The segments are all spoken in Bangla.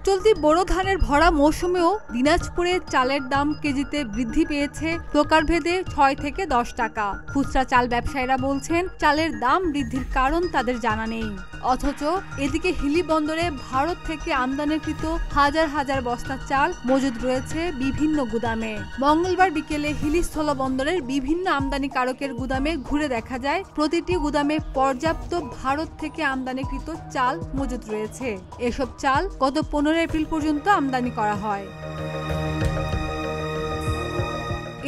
চলতি বোরো ধানের ভরা মৌসুমেও দিনাজপুরে চালের দাম কেজিতে বৃদ্ধি পেয়েছে প্রকারভেদে ৬ থেকে ১০ টাকা। খুচরা চাল ব্যবসায়ীরা বলছেন চালের দাম বৃদ্ধির কারণ তাদের জানা নেই। অথচ এদিকে হিলি বন্দরে ভারত থেকে আমদানিকৃত হাজার হাজার বস্তা চাল মজুদ রয়েছে বিভিন্ন গুদামে। মঙ্গলবার বিকেলে হিলি স্থল বন্দরের বিভিন্ন আমদানিকারকের গুদামে ঘুরে দেখা যায় প্রতিটি গুদামে পর্যাপ্ত ভারত থেকে আমদানিকৃত চাল মজুদ রয়েছে। এসব চাল গত 15 এপ্রিল পর্যন্ত আমদানি করা হয়।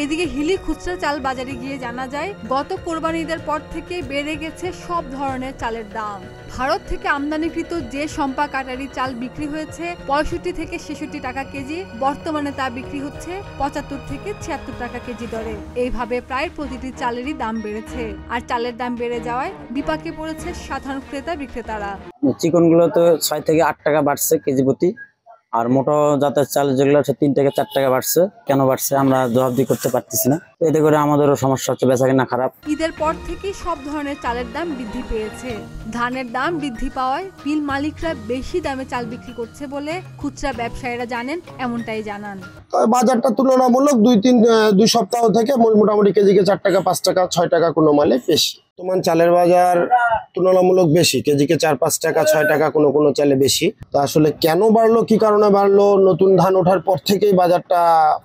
এদিকে হিলি খুচরা চাল বাজারে গিয়ে জানা যায় গত কোরবানি ঈদের পর থেকে বেড়ে গেছে সব ধরনের চালের দাম। ভারত থেকে আমদানিকৃত যে সম্পা কাটারি চাল বিক্রি হয়েছে ৬৫ থেকে ৬৬ টাকা কেজি, বর্তমানে তা বিক্রি হচ্ছে ৭৫ থেকে ৭৬ টাকা কেজি দরে। এইভাবে প্রায় প্রতিটি চালেরই দাম বেড়েছে। আর চালের দাম বেড়ে যাওয়ায় বিপাকে পড়েছে সাধারণ ক্রেতা বিক্রেতারা। চিকন গুলো তো ৬ থেকে ৮ টাকা বাড়ছে কেজি প্রতি, আর মোটা জাতের চাল যেগুলো হচ্ছে ৩ থেকে ৪ টাকা বাড়ছে। কেন বাড়ছে আমরা জবাবদি করতে পারতেছি না। এতে করে আমাদেরও সমস্যা হচ্ছে, বেচাকেনা খারাপ। ঈদের পর থেকে সব ধরনের চালের দাম বৃদ্ধি পেয়েছে। ধানের দাম বৃদ্ধি পাওয়ায় মিল মালিকরা বেশি দামে চাল বিক্রি করছে বলে খুচরা ব্যবসায়ীরা জানেন, এমনটাই জানান। বাজারটা তুলনামূলক ২ সপ্তাহ থেকে মোটামুটি কেজিকে ৪ টাকা ৫ টাকা ৬ টাকা কোনো মালে বেশি। বর্তমান চালের বাজার তুলনামূলক বেশি, কেজিকে ৪-৫ টাকা ৬ টাকা কোনো চালে বেশি। তো আসলে কেন বাড়লো, কি কারণে বাড়লো? নতুন ধান ওঠার পর থেকেই বাজারটা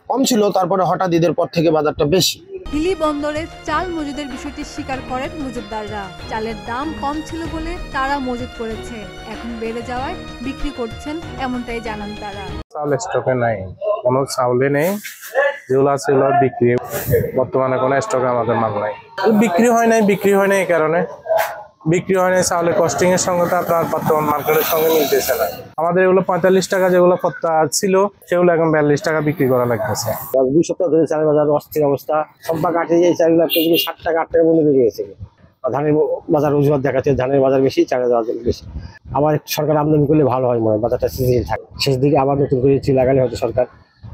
কম ছিল, তারপরে হঠাৎ ঈদের পর থেকে বাজারটা বেশি। হিলি বন্দরে চাল মজুদের বিষয়টি স্বীকার করেন মজুতদাররা। চালের দাম কম ছিল বলে তারা মজুত করেছে, এখন বেড়ে যাওয়ায় বিক্রি করছেন, এমনটাই জানান তারা। চাল স্টকে নাই, কোনো চাউলে নেই, যেগুলো আছে সেগুলো বিক্রি। বর্তমানে কোনো স্টকে আমাদের মাল নাই, বিক্রি হয় নাই এই কারণে বিক্রি হয় নাই। চাউলের কস্টিং এর সঙ্গে তো আপনার বর্তমান মার্কেটের সঙ্গে মিলতেছে না। আমাদের এগুলো ৪৫ টাকা যেগুলো পত্তা ছিল সেগুলো এখন ৪২ টাকা বিক্রি করা লাগতেছে। ২ সপ্তাহ ধরে চালের বাজার অস্থির অবস্থা। সম্পা কাটে এই চালগুলো কেজি ৬০ টাকা ৮ টাকা মনে বেড়ে গেছে। ধানের বাজার অজুহাত দেখাচ্ছে, ধানের বাজার বেশি, চালের বাজার বেশি। আবার সরকার আমদানি করলে ভালো হয়, মনে হয় বাজারটা স্থিতিশীল থাকে। শেষ দিকে আবার নতুন করে লাগালে হয়তো সরকার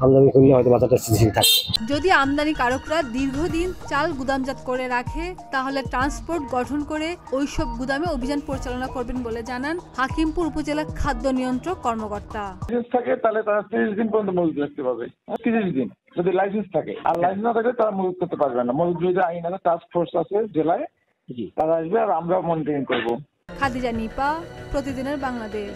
আমদানি করলে হয়তো বাজারটা স্থিতিশীল থাকে। যদি আমদানিকারকরা দীর্ঘদিন চাল গুদামজাত করে রাখে তাহলে ট্রান্সপোর্ট গঠন করে ওইসব গুদামে অভিযান পরিচালনা করবেন বলে জানান হাকিমপুর উপজেলা খাদ্য নিয়ন্ত্রক কর্মকর্তা। থাকে তাহলে তারা ৩০ দিন পর্যন্ত মজুদ রাখতে পারবে, ৩০ দিন যদি লাইসেন্স থাকে। আর লাইসেন্স না থাকলে তারা মজুদ করতে পারবে না। মজুদ যদি আইন আছে, টাস্ক ফোর্স আছে জেলায়, তারা আসবে আর আমরা মনিটরিং করবো। খাদিজা নিপা, প্রতিদিনের বাংলাদেশ।